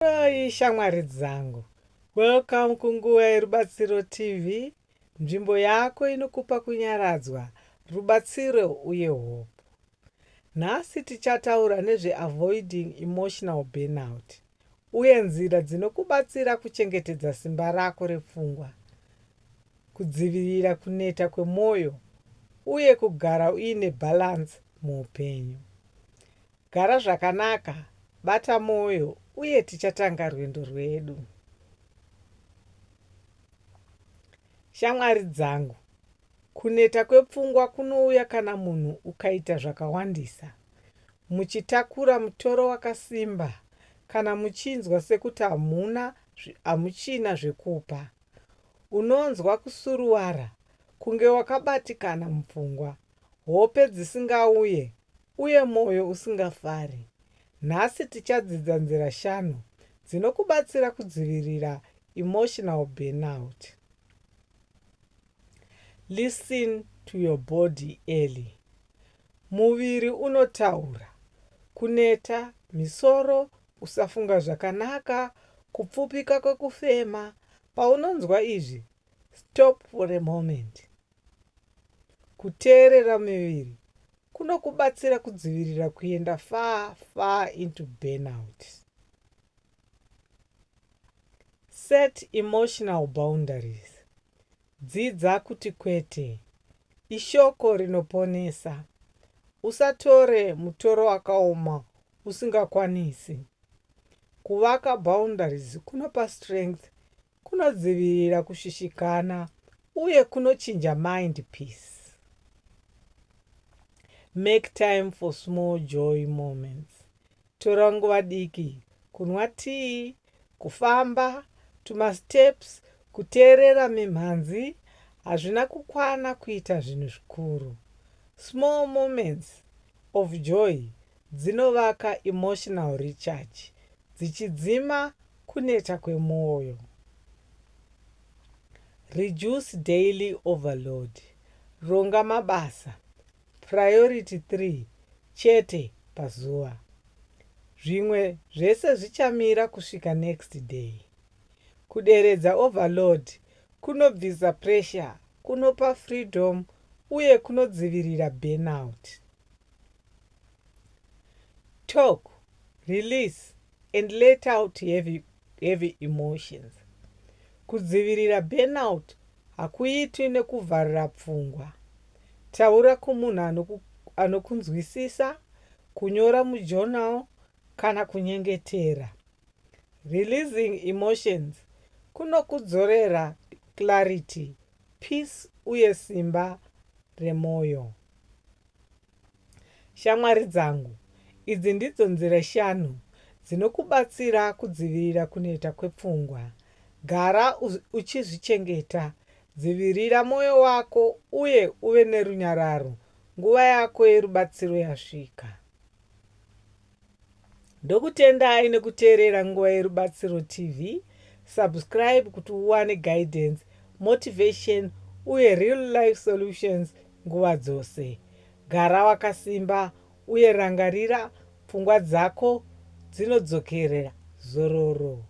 Hai shamwari dzangu, welcome kunguva yerubatsiro TV, nzvimbo yako inokupa kunyaradzwa, rubatsiro uye hope. Nhasi tichataura nezve-avoiding emotional burnout uye nzira dzinokubatsira kuchengetedza simba rako repfungwa, kudzivirira kuneta kwemwoyo uye kugara uine balance muupenyu. Gara zvakanaka, bata mwoyo uye tichatanga rwendo rwedu. Shamwari dzangu, kuneta kwepfungwa kunouya kana munhu ukaita zvakawandisa, muchitakura mutoro wakasimba, kana muchinzwa sekuti hamuchina zvekupa. Unonzwa kusuruwara, kunge wakabatikana mupfungwa, hope dzisingauye uye mwoyo usingafari. Nhasi tichadzidza nzira 5 dzinokubatsira kudzivirira emotional burnout. Listen to your body early. Muviri unotaura. Kuneta, misoro, kusafunga zvakanaka, kupfupika kwekufema. Paunonzwa izvi, stop for a moment. Kuteerera miviri kunokubatsira kudzivirira kuenda far into burnout. Set emotional boundaries. Dzidza kuti kwete ishoko rinoponesa. Usatore mutoro wakaoma usingakwanisi. Kuvaka boundaries kunopa strength, kunodzivirira kushishikana uye kunochinja mind peace. Make time for small joy moments. Tora nguva diki, kunwa tii, kufamba, steps, kuteerera mimhanzi, hazvina kukwana kuita zvinhu zvikuru. Small moments of joy dzinovaka emotional recharge, dzichidzima kuneta kwemwoyo. Reduce daily overload. Ronga mabasa. Priority 3 chete pazuva. Zvimwe zvese zvichamira kusvika next day. Kuderedza overload kunobvisa pressure, kunopa freedom uye kunodzivirira burnout. Talk, release and let out heavy emotions. Kudzivirira burnout hakuitwi nekuvharira pfungwa. Taura kumunhu anokunzwisisa, kunyora mujournal kana kunyengetera. Releasing emotions kunokudzorera clarity, peace uye simba remwoyo. Shamwari dzangu, idzi ndidzo nzira 5 dzinokubatsira kudzivirira kuneta kwepfungwa. Gara uchizvichengeta, dzivirira mwoyo wako uye uve nerunyararo. Nguva yako yerubatsiro yasvika. Ndokutendai nekuteerera nguva yerubatsiro TV. Subscribe kuti uwane guidance, motivation uye real life solutions nguva dzose. Gara wakasimba uye rangarira pfungwa dzako dzinodzokerera zororo.